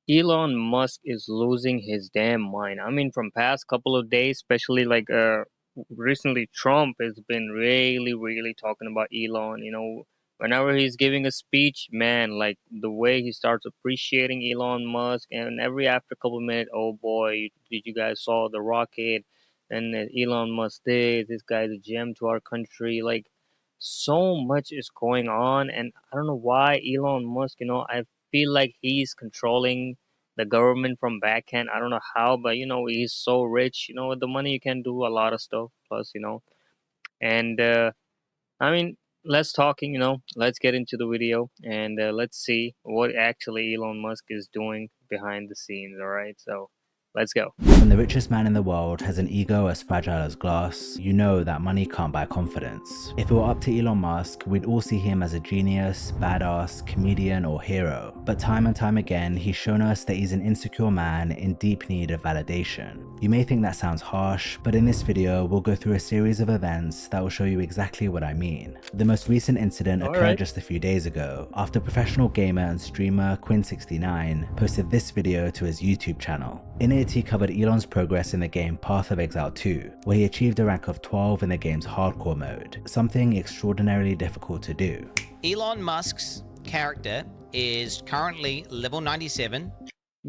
Elon Musk is losing his damn mind. I mean, from past couple of days, especially like recently, Trump has been really talking about Elon. Whenever he's giving a speech, man, like the way he starts appreciating Elon Musk, and every after couple of minutes, oh boy, did you guys saw the rocket? And Elon Musk did. This guy's a gem to our country. Like so much is going on, and I don't know why Elon Musk. I feel like he's controlling the government from backhand. I don't know how, but he's so rich. With the money you can do a lot of stuff. Plus, and I mean, let's talking. Let's get into the video and let's see what actually Elon Musk is doing behind the scenes. All right, so let's go. When the richest man in the world has an ego as fragile as glass, you know that money can't buy confidence. If it were up to Elon Musk, we'd all see him as a genius, badass, comedian, or hero. But time and time again, he's shown us that he's an insecure man in deep need of validation. You may think that sounds harsh, but in this video, we'll go through a series of events that will show you exactly what I mean. The most recent incident occurred just a few days ago, after professional gamer and streamer Quinn69 posted this video to his YouTube channel. In it, he covered Elon's progress in the game Path of Exile 2, where he achieved a rank of 12 in the game's hardcore mode, something extraordinarily difficult to do. Elon Musk's character is currently level 97.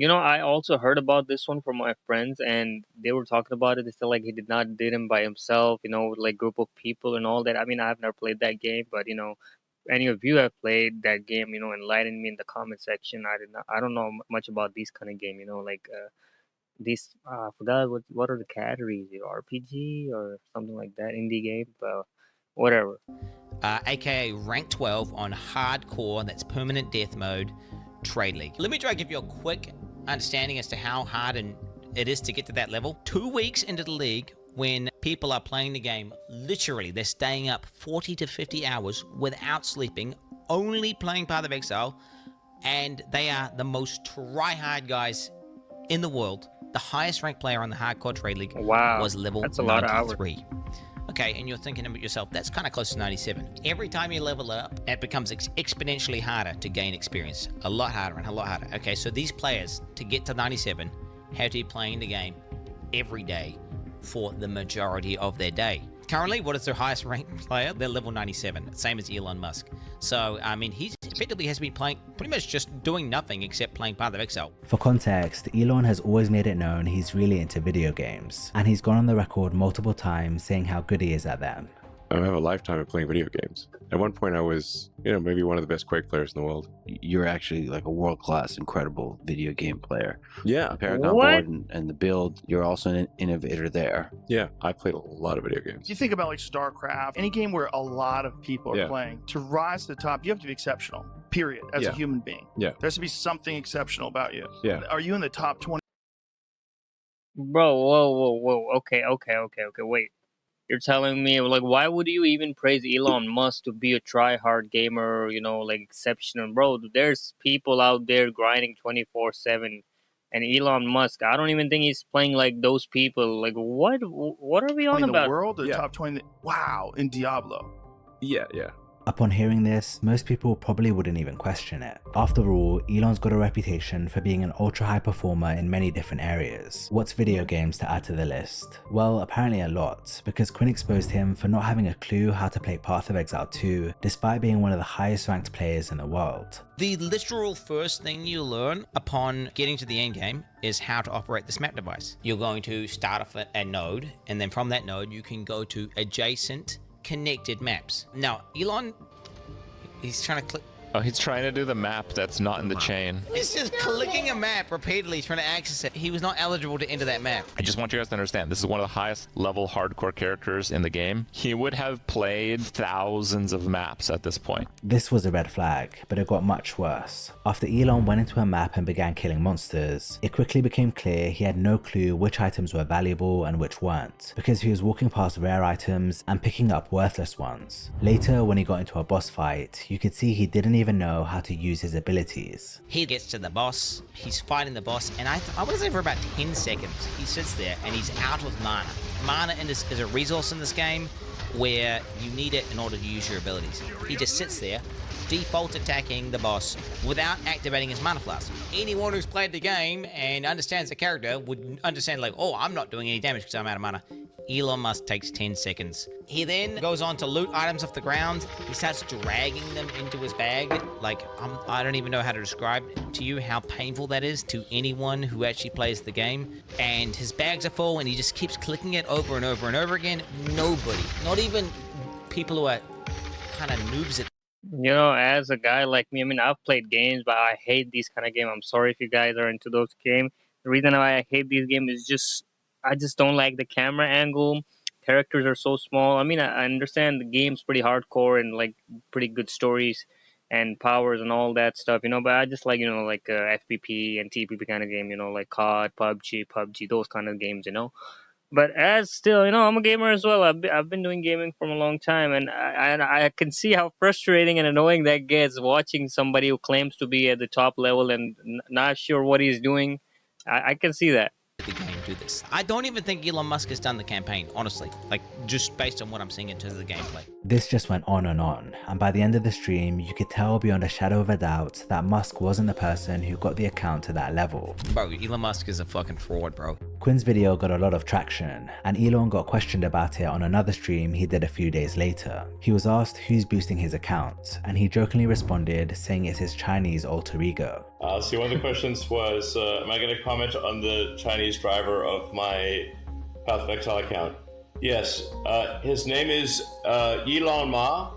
I also heard about this one from my friends, and they were talking about it. They said like he did him by himself, with like group of people and all that. I mean, I've never played that game, but any of you have played that game, enlighten me in the comment section. I don't know much about these kind of game, like these I forgot what are the categories, RPG or something like that, indie game, but whatever. AKA rank 12 on hardcore, that's permanent death mode, trade league. Let me try to give you a quick understanding as to how hard it is to get to that level. 2 weeks into the league, when people are playing the game, literally they're staying up 40 to 50 hours without sleeping, only playing Path of Exile, and they are the most try-hard guys in the world. The highest ranked player on the hardcore trade league was level 93. That's a lot of hours. Okay, and you're thinking about yourself, that's kind of close to 97. Every time you level up, it becomes exponentially harder to gain experience. A lot harder and a lot harder. Okay, so these players, to get to 97, have to be playing the game every day for the majority of their day. Currently, what is their highest ranked player? They're level 97, same as Elon Musk. So, I mean, he effectively has been playing, pretty much just doing nothing except playing Path of Exile. For context, Elon has always made it known he's really into video games, and he's gone on the record multiple times saying how good he is at them. I have a lifetime of playing video games. At one point I was, maybe one of the best Quake players in the world. You're actually like a world-class, incredible video game player. Yeah. Paragon board and the build, you're also an innovator there. Yeah, I played a lot of video games. You think about like StarCraft, any game where a lot of people are playing, to rise to the top, you have to be exceptional, period, as a human being. Yeah. There has to be something exceptional about you. Yeah. Are you in the top 20? Bro, whoa. Okay, wait. You're telling me, like, why would you even praise Elon Musk to be a try-hard gamer, like exceptional? Bro, there's people out there grinding 24/7, and Elon Musk, I don't even think he's playing like those people. Like, what are we on about? In the world, the top 20, wow, in Diablo. Yeah. Upon hearing this, most people probably wouldn't even question it. After all, Elon's got a reputation for being an ultra high performer in many different areas. What's video games to add to the list? Well, apparently a lot, because Quinn exposed him for not having a clue how to play Path of Exile 2, despite being one of the highest ranked players in the world. The literal first thing you learn upon getting to the end game is how to operate this map device. You're going to start off at a node, and then from that node you can go to adjacent connected maps. Now, Elon, he's trying to click. Oh, he's trying to do the map that's not in the chain. He's just clicking a map repeatedly, trying to access it. He was not eligible to enter that map. I just want you guys to understand, this is one of the highest level hardcore characters in the game. He would have played thousands of maps at this point. This was a red flag, but it got much worse. After Elon went into a map and began killing monsters, it quickly became clear he had no clue which items were valuable and which weren't, because he was walking past rare items and picking up worthless ones. Later, when he got into a boss fight, you could see he didn't even know how to use his abilities. He gets to the boss, he's fighting the boss, and I want to say for about 10 seconds, he sits there and he's out of mana. Mana is a resource in this game where you need it in order to use your abilities. He just sits there default attacking the boss without activating his mana flask. Anyone who's played the game and understands the character would understand, like, oh, I'm not doing any damage because I'm out of mana. Elon Musk takes 10 seconds. He then goes on to loot items off the ground. He starts dragging them into his bag. Like, I don't even know how to describe to you how painful that is to anyone who actually plays the game. And his bags are full and he just keeps clicking it over and over and over again. Nobody, not even people who are kind of noobs at. You know, as a guy like me, I mean, I've played games, but I hate these kind of games. I'm sorry if you guys are into those games. The reason why I hate these games is just I just don't like the camera angle. Characters are so small. I mean, I understand the game's pretty hardcore and like pretty good stories and powers and all that stuff, you know. But I just like, you know, like FPP and TPP kind of game, you know, like COD, PUBG, those kind of games, you know. But as still, you know, I'm a gamer as well. I've been doing gaming for a long time, and I can see how frustrating and annoying that gets watching somebody who claims to be at the top level and not sure what he's doing. I can see that. The game do this. I don't even think Elon Musk has done the campaign, honestly. Like, just based on what I'm seeing in terms of the gameplay. This just went on, and by the end of the stream, you could tell beyond a shadow of a doubt that Musk wasn't the person who got the account to that level. Bro, Elon Musk is a fucking fraud, bro. Quinn's video got a lot of traction, and Elon got questioned about it on another stream he did a few days later. He was asked who's boosting his account, and he jokingly responded saying it's his Chinese alter ego. So one of the questions was, am I going to comment on the Chinese driver of my Path of Exile account? Yes. His name is Elon Ma,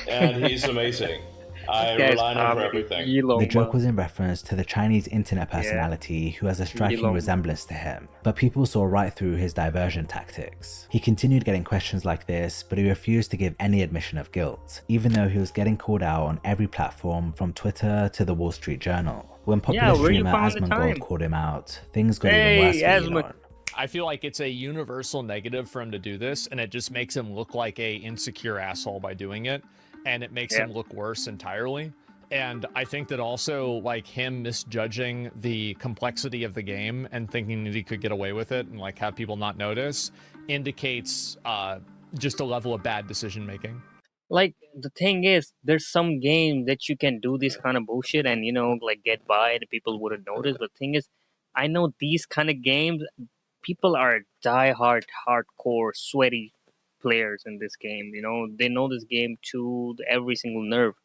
and he's amazing. I rely on him for everything. The joke was in reference to the Chinese internet personality who has a striking resemblance to him, but people saw right through his diversion tactics. He continued getting questions like this, but he refused to give any admission of guilt, even though he was getting called out on every platform from Twitter to the Wall Street Journal. When popular streamer Asmongold called him out, things got even worse for Elon. I feel like it's a universal negative for him to do this, and it just makes him look like a insecure asshole by doing it. And it makes him look worse entirely. And I think that also, like, him misjudging the complexity of the game and thinking that he could get away with it and like have people not notice indicates just a level of bad decision making. Like, the thing is, there's some game that you can do this kind of bullshit and, you know, like get by and people wouldn't notice. But the thing is, I know these kind of games, people are die-hard, hardcore, sweaty players in this game. You know, they know this game to every single nerve,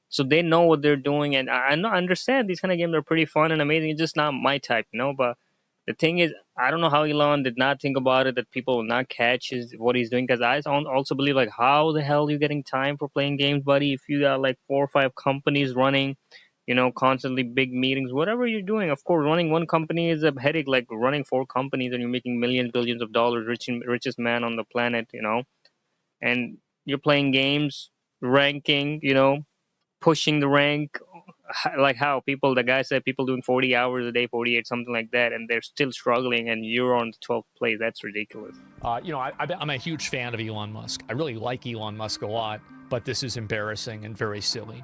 so they know what they're doing. And I understand these kind of games are pretty fun and amazing. It's just not my type, you know. But the thing is, I don't know how Elon did not think about it, that people will not catch what he's doing. Because I also believe, like, how the hell are you getting time for playing games, buddy, if you got like 4 or 5 companies running, you know, constantly big meetings, whatever you're doing. Of course, running one company is a headache, like running 4 companies and you're making millions, billions of dollars, richest man on the planet, you know. And you're playing games, ranking, you know, pushing the rank, like how people, the guy said people doing 40 hours a day, 48, something like that, and they're still struggling, and you're on the 12th place. That's ridiculous. You know, I'm a huge fan of Elon Musk. I really like Elon Musk a lot, but this is embarrassing and very silly.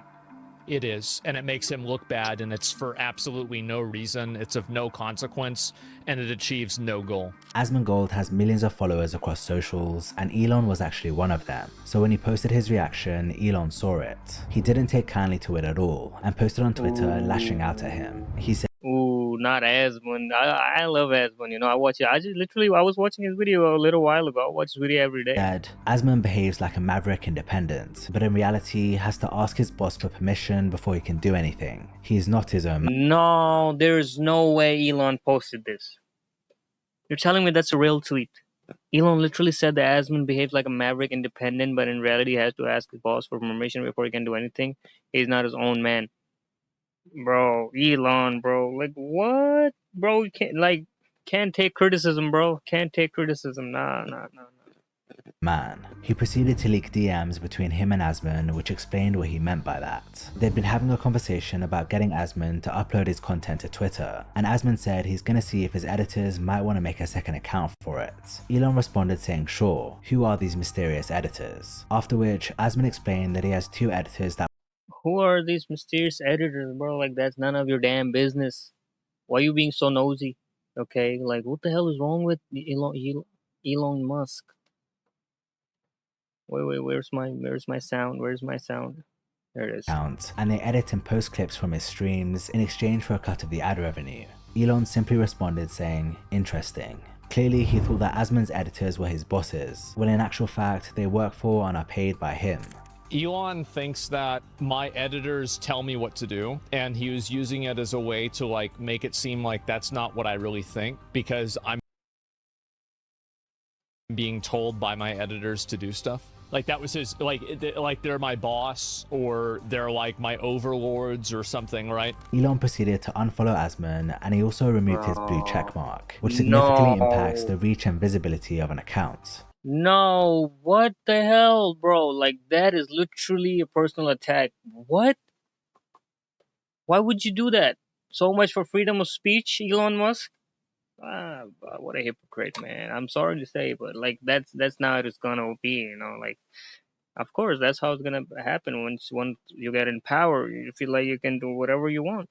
It is, and it makes him look bad, and it's for absolutely no reason. It's of no consequence, and it achieves no goal. Asmongold has millions of followers across socials, and Elon was actually one of them. So when he posted his reaction, Elon saw it. He didn't take kindly to it at all, and posted on Twitter lashing out at him. He said, "Ooh, not Asmon. I love Asmon. You know, I watch it. I was watching his video a little while ago. I watch his video every day." Asmon behaves like a maverick independent, but in reality has to ask his boss for permission before he can do anything. He is not his own man. No, there's no way Elon posted this. You're telling me that's a real tweet? Elon literally said that Asmon behaves like a maverick independent, but in reality has to ask his boss for permission before he can do anything. He's not his own man. Bro, Elon, bro, like, what? Bro, you can't take criticism, bro. Can't take criticism. Nah. Man. He proceeded to leak DMs between him and Asmon, which explained what he meant by that. They'd been having a conversation about getting Asmon to upload his content to Twitter, and Asmon said he's gonna see if his editors might want to make a second account for it. Elon responded saying sure, who are these mysterious editors? After which, Asmon explained that he has 2 editors that— Who are these mysterious editors, bro? Like, that's none of your damn business. Why are you being so nosy? Okay, like, what the hell is wrong with Elon Musk? Wait, where's my sound? Where's my sound? There it is. account, and they edit and post clips from his streams in exchange for a cut of the ad revenue. Elon simply responded saying, "Interesting." Clearly, he thought that Asmon's editors were his bosses, when in actual fact, they work for and are paid by him. Elon thinks that my editors tell me what to do, and he was using it as a way to like make it seem like that's not what I really think, because I'm being told by my editors to do stuff. Like that was his, like they're my boss or they're like my overlords or something, right? Elon proceeded to unfollow Asmon, and he also removed his blue checkmark, which significantly impacts the reach and visibility of an account. No, what the hell, bro? Like, that is literally a personal attack. What? Why would you do that? So much for freedom of speech, Elon Musk? Ah, what a hypocrite, man. I'm sorry to say, but like that's not how it's gonna be, you know. Like, of course, that's how it's gonna happen. Once you get in power, you feel like you can do whatever you want.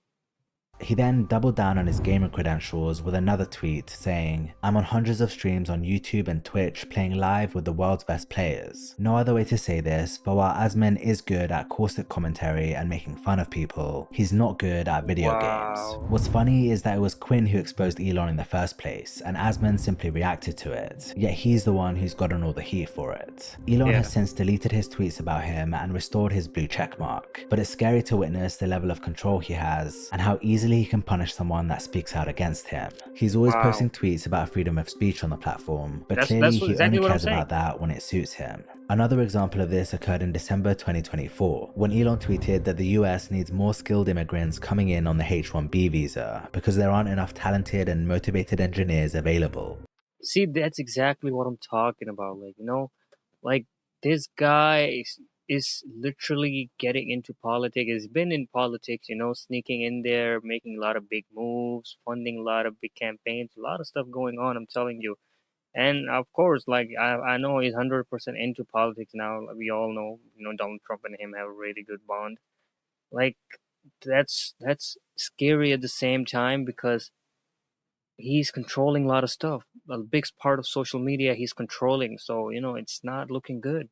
He then doubled down on his gamer credentials with another tweet saying, "I'm on hundreds of streams on YouTube and Twitch playing live with the world's best players." No other way to say this, but while Asmon is good at caustic commentary and making fun of people, he's not good at video games. What's funny is that it was Quinn who exposed Elon in the first place, and Asmon simply reacted to it, yet he's the one who's gotten all the heat for it. Elon has since deleted his tweets about him and restored his blue checkmark, but it's scary to witness the level of control he has and how easily he can punish someone that speaks out against him. He's always posting tweets about freedom of speech on the platform, but clearly he only cares about that when it suits him. Another example of this occurred in December 2024, when Elon tweeted that the US needs more skilled immigrants coming in on the H-1B visa because there aren't enough talented and motivated engineers available. See, that's exactly what I'm talking about. Like, you know, like this guy is literally getting into politics. He's been in politics, you know, sneaking in there, making a lot of big moves, funding a lot of big campaigns, a lot of stuff going on, I'm telling you. And of course, like I know he's 100% into politics now. We all know, you know, Donald Trump and him have a really good bond. Like that's scary at the same time because he's controlling a lot of stuff. A big part of social media he's controlling. So, you know, it's not looking good.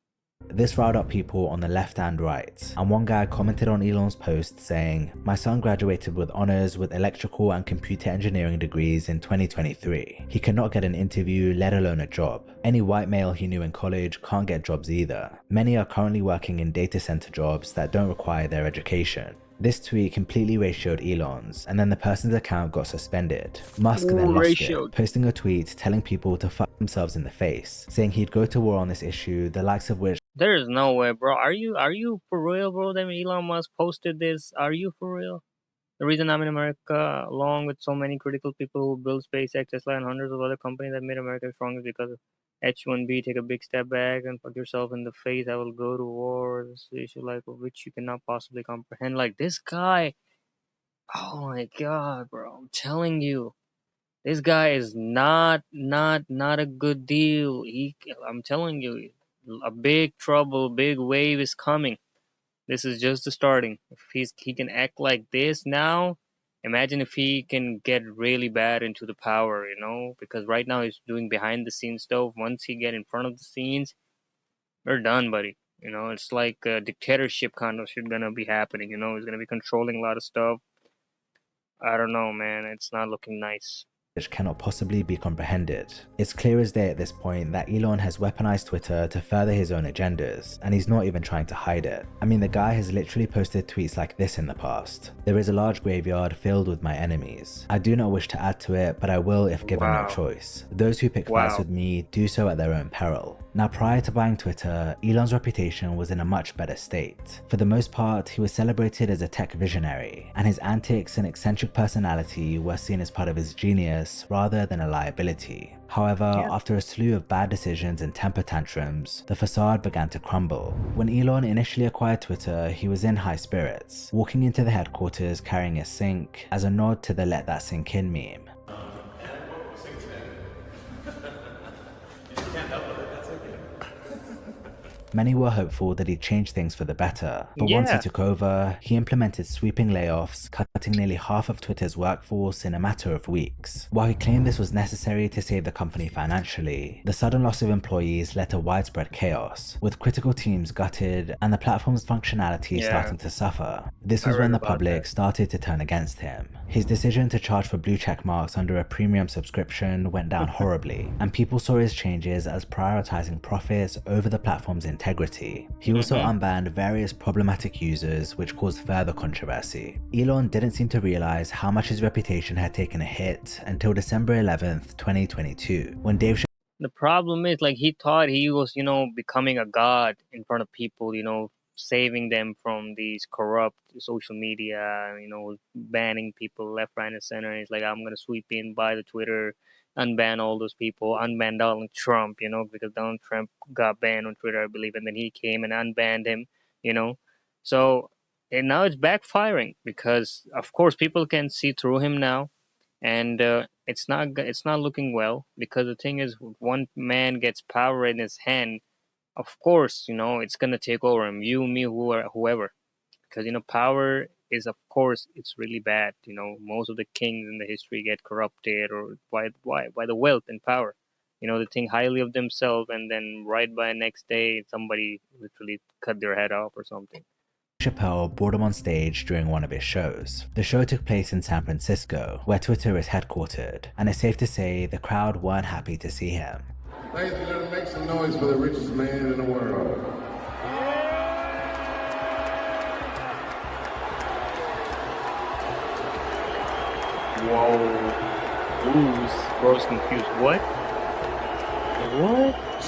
This riled up people on the left and right, and one guy commented on Elon's post saying, "My son graduated with honors with electrical and computer engineering degrees in 2023. He cannot get an interview, let alone a job. Any white male he knew in college can't get jobs either. Many are currently working in data center jobs that don't require their education." This tweet completely ratioed Elon's, and then the person's account got suspended. Musk then lost it, posting a tweet telling people to fuck themselves in the face, saying he'd go to war on this issue, the likes of which there is no way, bro. Are you for real, bro? That Elon Musk posted this. Are you for real? The reason I'm in America, along with so many critical people who build SpaceX, Tesla, and hundreds of other companies that made America strong, is because of H-1B. Take a big step back and fuck yourself in the face. I will go to war. This issue, like, which you cannot possibly comprehend. Like this guy. Oh my god, bro! I'm telling you, this guy is not a good deal. I'm telling you, a big trouble, big wave is coming. This is just the starting. If he can act like this now, imagine if he can get really bad into the power, you know? Because right now he's doing behind the scenes stuff. Once he get in front of the scenes, we're done, buddy. You know, it's like a dictatorship kind of shit gonna be happening. You know, he's gonna be controlling a lot of stuff. I don't know, man. It's not looking nice. Which cannot possibly be comprehended. It's clear as day at this point that Elon has weaponized Twitter to further his own agendas, and he's not even trying to hide it. I mean, the guy has literally posted tweets like this in the past. "There is a large graveyard filled with my enemies. I do not wish to add to it, but I will if given no choice. Those who pick fights with me do so at their own peril." Now, prior to buying Twitter, Elon's reputation was in a much better state. For the most part, he was celebrated as a tech visionary, and his antics and eccentric personality were seen as part of his genius rather than a liability. However, after a slew of bad decisions and temper tantrums, the facade began to crumble. When Elon initially acquired Twitter, he was in high spirits, walking into the headquarters carrying a sink as a nod to the "let that sink in" meme. Many were hopeful that he'd change things for the better, but once he Yeah. took over, he implemented sweeping layoffs, cutting nearly half of Twitter's workforce in a matter of weeks. While he claimed this was necessary to save the company financially, the sudden loss of employees led to widespread chaos, with critical teams gutted and the platform's functionality Yeah. starting to suffer. This I was read when the about public that. started to turn against him. His decision to charge for blue check marks under a premium subscription went down horribly, and people saw his changes as prioritizing profits over the platform's integrity. He also unbanned various problematic users, which caused further controversy. Elon didn't seem to realize how much his reputation had taken a hit until December 11th, 2022, when Dave The problem is, like, he thought he was, becoming a god in front of people, saving them from these corrupt social media, banning people left, right, and center. He's like, I'm gonna sweep in, buy the Twitter, unban all those people, unban Donald Trump, because Donald Trump got banned on Twitter, I believe, and then he came and unbanned him, you know. So, and now it's backfiring because, of course, people can see through him now, and it's not looking well, because the thing is, one man gets power in his hand, of course, it's gonna take over him, you, me, whoever, because power is, of course, it's really bad. Most of the kings in the history get corrupted, or by the wealth and power. They think highly of themselves, and then right by next day somebody literally cut their head off or something. Chappelle brought him on stage during one of his shows. The show took place in San Francisco, where Twitter is headquartered, and it's safe to say the crowd weren't happy to see him. Ladies and gentlemen, make some noise for the richest man in the world. Whoa. Booze. Bro's confused. What?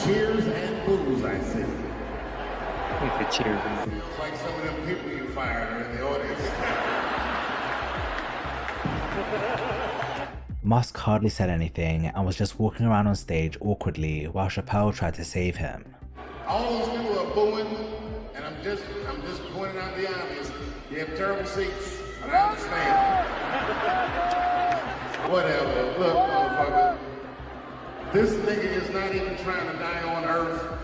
Cheers and booze, I see. If it's cheers and booze. It's like some of them people you fired are in the audience. Musk hardly said anything and was just walking around on stage awkwardly while Chappelle tried to save him. All those people are booing, and I'm just pointing out the obvious. You have terrible seats, and I understand. Whatever. Look, motherfucker. This nigga is not even trying to die on Earth.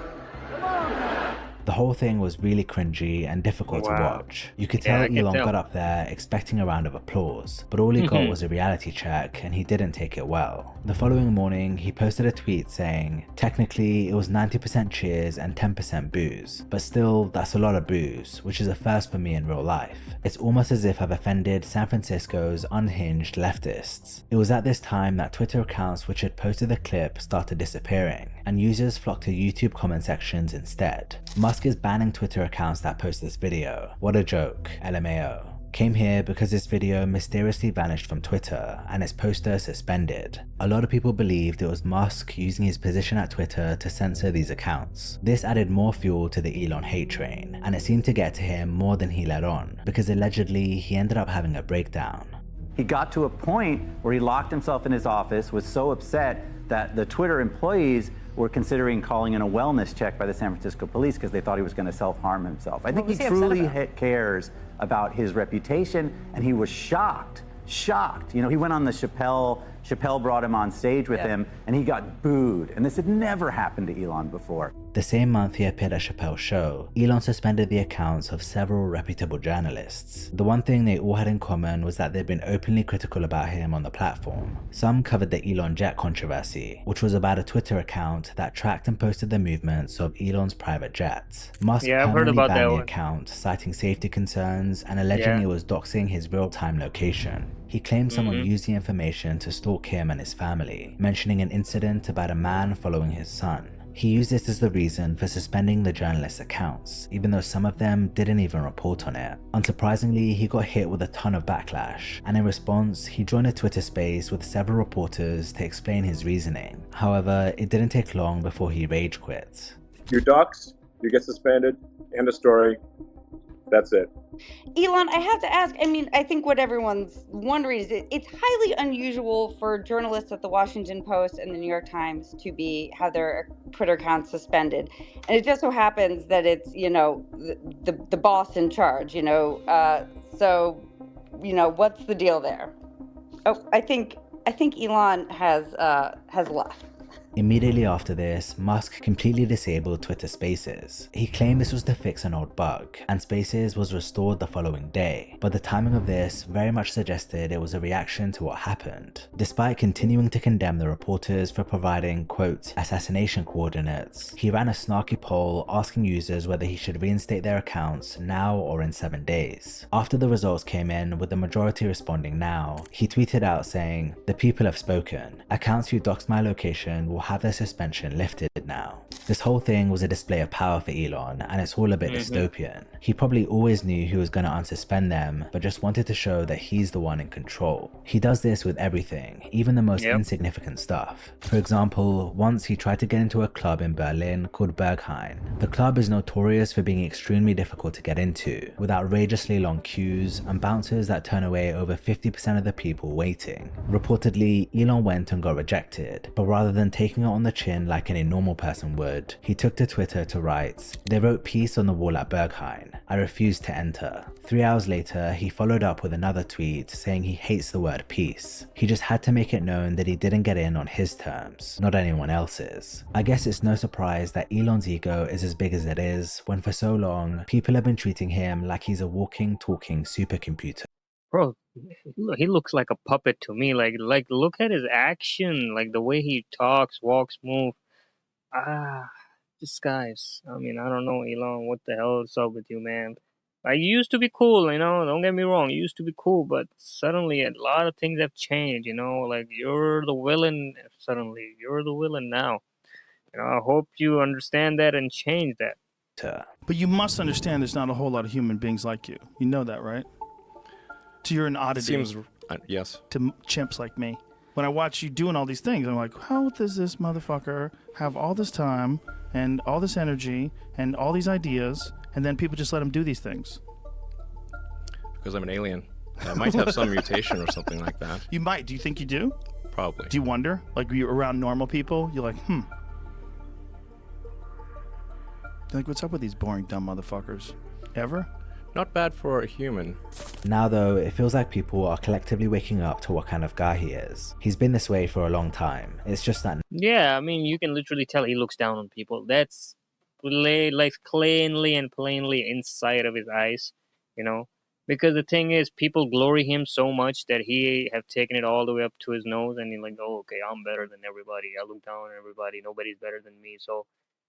The whole thing was really cringy and difficult to watch. You could tell Elon got up there expecting a round of applause, but all he got was a reality check, and he didn't take it well. The following morning, he posted a tweet saying, technically it was 90% cheers and 10% booze, but still that's a lot of booze, which is a first for me in real life. It's almost as if I've offended San Francisco's unhinged leftists. It was at this time that Twitter accounts which had posted the clip started disappearing, and users flocked to YouTube comment sections instead. Musk is banning Twitter accounts that post this video. What a joke, LMAO. Came here because this video mysteriously vanished from Twitter and its poster suspended. A lot of people believed it was Musk using his position at Twitter to censor these accounts. This added more fuel to the Elon hate train, and it seemed to get to him more than he let on, because allegedly he ended up having a breakdown. He got to a point where he locked himself in his office, was so upset that the Twitter employees were considering calling in a wellness check by the San Francisco police because they thought he was going to self-harm himself. I think he truly cares about his reputation, and he was shocked. He went on the Chappelle brought him on stage with him, and he got booed. And this had never happened to Elon before. The same month he appeared at Chappelle's show, Elon suspended the accounts of several reputable journalists. The one thing they all had in common was that they'd been openly critical about him on the platform. Some covered the Elon Jet controversy, which was about a Twitter account that tracked and posted the movements of Elon's private jets. Musk permanently banned the account, citing safety concerns and alleging it was doxing his real-time location. He claimed someone used the information to stalk him and his family, mentioning an incident about a man following his son. He used this as the reason for suspending the journalists' accounts, even though some of them didn't even report on it. Unsurprisingly, he got hit with a ton of backlash, and in response, he joined a Twitter space with several reporters to explain his reasoning. However, it didn't take long before he rage quit. You're doxxed, you get suspended, end of story. That's it. Elon, I have to ask, I think what everyone's wondering is it's highly unusual for journalists at the Washington Post and the New York Times to have their Twitter accounts suspended. And it just so happens that it's, the boss in charge, so, what's the deal there? Oh, I think Elon has left. Immediately after this, Musk completely disabled Twitter Spaces. He claimed this was to fix an old bug, and Spaces was restored the following day, but the timing of this very much suggested it was a reaction to what happened. Despite continuing to condemn the reporters for providing, quote, assassination coordinates, he ran a snarky poll asking users whether he should reinstate their accounts now or in 7 days. After the results came in, with the majority responding now, he tweeted out saying, "The people have spoken. Accounts who doxed my location will have their suspension lifted now." This whole thing was a display of power for Elon, and it's all a bit dystopian. He probably always knew he was going to unsuspend them, but just wanted to show that he's the one in control. He does this with everything, even the most insignificant stuff. For example, once he tried to get into a club in Berlin called Berghain. The club is notorious for being extremely difficult to get into, with outrageously long queues and bouncers that turn away over 50% of the people waiting. Reportedly, Elon went and got rejected, but rather than taking it on the chin like any normal person would, he took to Twitter to write, "They wrote peace on the wall at Berghain. I refused to enter." 3 hours later, he followed up with another tweet saying he hates the word peace. He just had to make it known that he didn't get in on his terms, not anyone else's. I guess it's no surprise that Elon's ego is as big as it is, when for so long, people have been treating him like he's a walking, talking supercomputer. Bro, he looks like a puppet to me. Like look at his action, like the way he talks, walks, move. Ah, this guy's. I mean, I don't know, Elon. What the hell is up with you, man? Like, you used to be cool, you know. Don't get me wrong. You used to be cool, but suddenly a lot of things have changed. You know, like you're the villain. Suddenly, you're the villain now. You know, I hope you understand that and change that. But you must understand there's not a whole lot of human beings like you. You know that, right? So you're an oddity. Seems yes. To chimps like me. When I watch you doing all these things, I'm like, how does this motherfucker have all this time and all this energy and all these ideas, and then people just let him do these things? Because I'm an alien. I might have some mutation or something like that. You might. Do you think you do? Probably. Do you wonder? Like, you're around normal people, you're like, You're like, what's up with these boring, dumb motherfuckers? Ever? Not bad for a human. Now though, it feels like people are collectively waking up to what kind of guy he is. He's been this way for a long time. It's just that... Yeah, I mean, you can literally tell he looks down on people. That's like cleanly and plainly inside of his eyes, you know? Because the thing is, people glory him so much that he have taken it all the way up to his nose, and he's like, oh, okay, I'm better than everybody. I look down on everybody. Nobody's better than me. So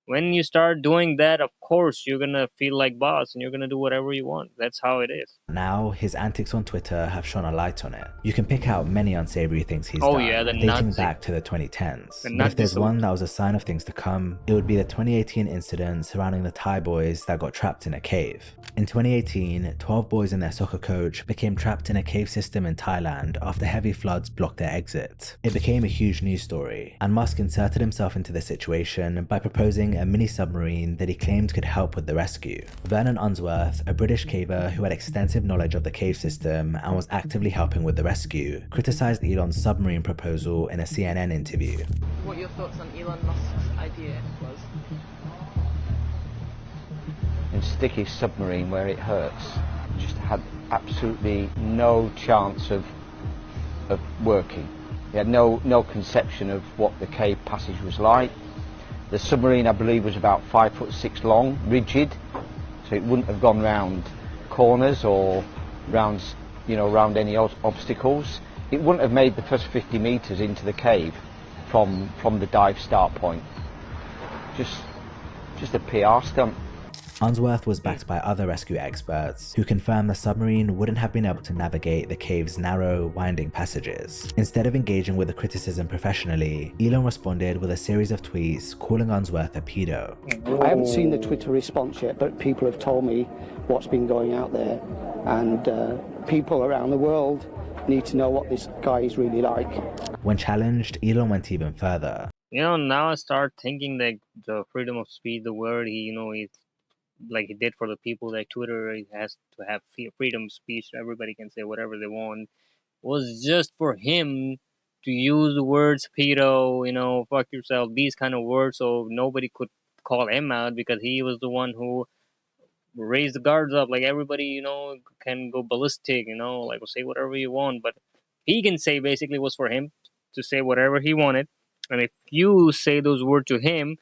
when you start doing that, of course, you're going to feel like boss and you're going to do whatever you want. That's how it is. Now, his antics on Twitter have shone a light on it. You can pick out many unsavory things he's Oh, done, yeah, dating back to the 2010s. But if there's one that was a sign of things to come, it would be the 2018 incident surrounding the Thai boys that got trapped in a cave. In 2018, 12 boys and their soccer coach became trapped in a cave system in Thailand after heavy floods blocked their exit. It became a huge news story, and Musk inserted himself into the situation by proposing a mini submarine that he claimed could help with the rescue. Vernon Unsworth, a British caver who had extensive knowledge of the cave system and was actively helping with the rescue, criticized Elon's submarine proposal in a CNN interview. What your thoughts on Elon Musk's idea was? And stick his submarine where it hurts. Just had absolutely no chance of working. He had no conception of what the cave passage was like. The submarine, I believe, was about 5'6" long, rigid, so it wouldn't have gone round corners or round any obstacles. It wouldn't have made the first 50 meters into the cave from the dive start point. Just a PR stunt. Unsworth was backed by other rescue experts who confirmed the submarine wouldn't have been able to navigate the cave's narrow, winding passages. Instead of engaging with the criticism professionally, Elon responded with a series of tweets calling Unsworth a pedo. I haven't seen the Twitter response yet, but people have told me what's been going out there, and people around the world need to know what this guy is really like. When challenged, Elon went even further. You know, now I start thinking that the freedom of speech, the word he like he did for the people, like Twitter has to have freedom of speech. Everybody can say whatever they want. Was just for him to use the words pedo, fuck yourself, these kind of words, so nobody could call him out because he was the one who raised the guards up. Like everybody, can go ballistic, like say whatever you want, but he can say basically was for him to say whatever he wanted. And if you say those words to him,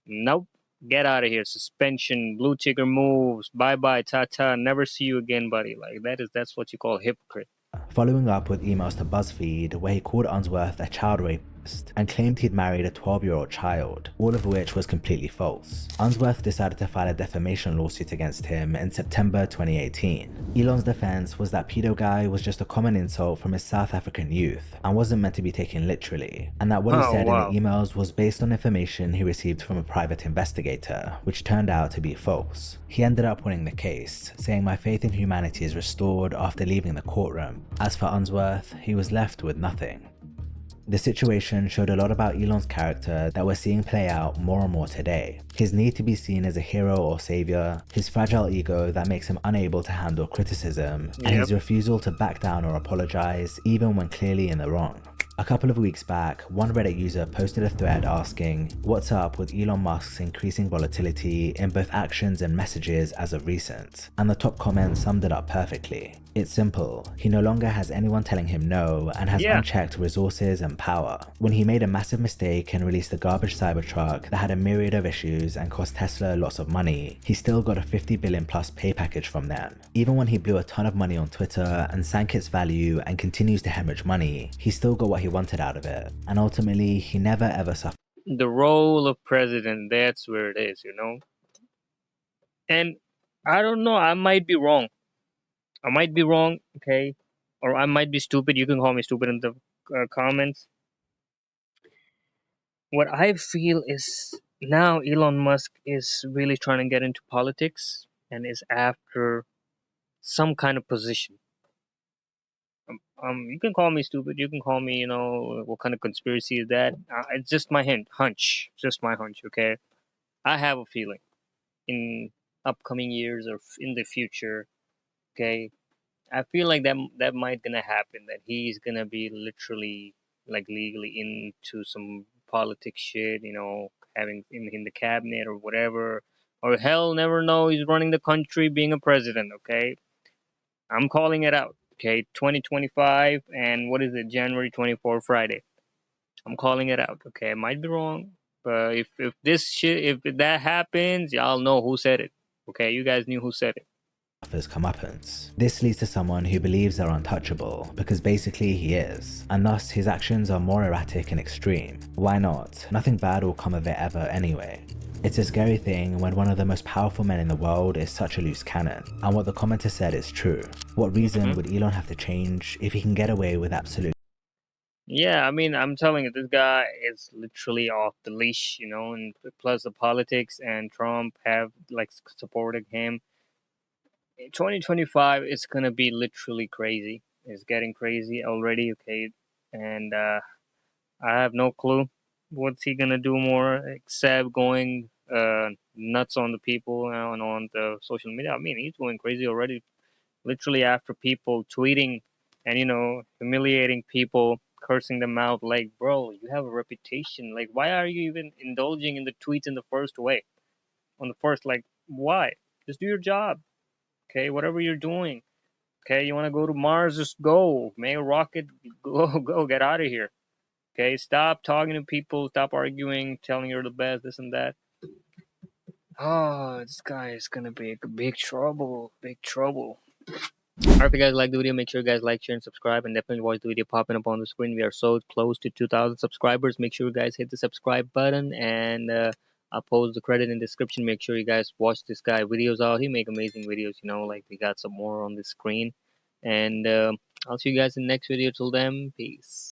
nope, get out of here. Suspension, blue ticker moves, bye bye, ta ta, never see you again, buddy. Like that's what you call a hypocrite. Following up with emails to BuzzFeed where he called Unsworth a child rapist and claimed he'd married a 12-year-old child, all of which was completely false. Unsworth decided to file a defamation lawsuit against him in September 2018. Elon's defense was that pedo guy was just a common insult from his South African youth and wasn't meant to be taken literally, and that what he said in the emails was based on information he received from a private investigator, which turned out to be false. He ended up winning the case, saying my faith in humanity is restored after leaving the courtroom. As for Unsworth, he was left with nothing. The situation showed a lot about Elon's character that we're seeing play out more and more today. His need to be seen as a hero or savior, his fragile ego that makes him unable to handle criticism, and his refusal to back down or apologize even when clearly in the wrong. A couple of weeks back, one Reddit user posted a thread asking, what's up with Elon Musk's increasing volatility in both actions and messages as of recent? And the top comment summed it up perfectly. It's simple, he no longer has anyone telling him no and has unchecked resources and power. When he made a massive mistake and released the garbage Cybertruck that had a myriad of issues and cost Tesla lots of money, he still got a 50 billion plus pay package from them. Even when he blew a ton of money on Twitter and sank its value and continues to hemorrhage money, he still got what he wanted out of it. And ultimately, he never ever suffered. The role of president, that's where it is, you know? And I don't know, I might be wrong. Okay? Or I might be stupid. You can call me stupid in the comments. What I feel is now Elon Musk is really trying to get into politics and is after some kind of position. You can call me stupid. You can call me, you know, what kind of conspiracy is that? It's just my hunch. Just my hunch, okay? I have a feeling in upcoming years or in the future, okay? I feel like that might gonna happen. That he's gonna be literally like legally into some politics shit, you know, having in the cabinet or whatever, or hell, never know, he's running the country, being a president. Okay, I'm calling it out. Okay, 2025, and what is it? January 24, Friday. I'm calling it out. Okay, I might be wrong, but if this shit, if that happens, y'all know who said it. Okay, you guys knew who said it. His comeuppance. This leads to someone who believes they're untouchable, because basically he is, and thus his actions are more erratic and extreme. Why not? Nothing bad will come of it ever anyway. It's a scary thing when one of the most powerful men in the world is such a loose cannon, and what the commenter said is true. What reason would Elon have to change if he can get away with absolute? Yeah, I mean, I'm telling you, this guy is literally off the leash, you know, and plus the politics and Trump have like supported him. 2025 is gonna be literally crazy. It's getting crazy already, okay? And I have no clue what's he gonna do more except going nuts on the people and on the social media. I mean, he's going crazy already. Literally after people tweeting and, you know, humiliating people, cursing them out. Like, bro, you have a reputation. Like, why are you even indulging in the tweets in the first way? On the first, like, why? Just do your job. Okay, whatever you're doing. Okay, you want to go to Mars, just go. Make a rocket, go, get out of here. Okay, stop talking to people, stop arguing, telling you're the best, this and that. Oh, this guy is gonna be big trouble, big trouble. Alright, if you guys like the video, make sure you guys like, share, and subscribe, and definitely watch the video popping up on the screen. We are so close to 2,000 subscribers. Make sure you guys hit the subscribe button, and I'll post the credit in the description. Make sure you guys watch this guy videos out. He make amazing videos, you know, like we got some more on the screen. And I'll see you guys in the next video. Till then, peace.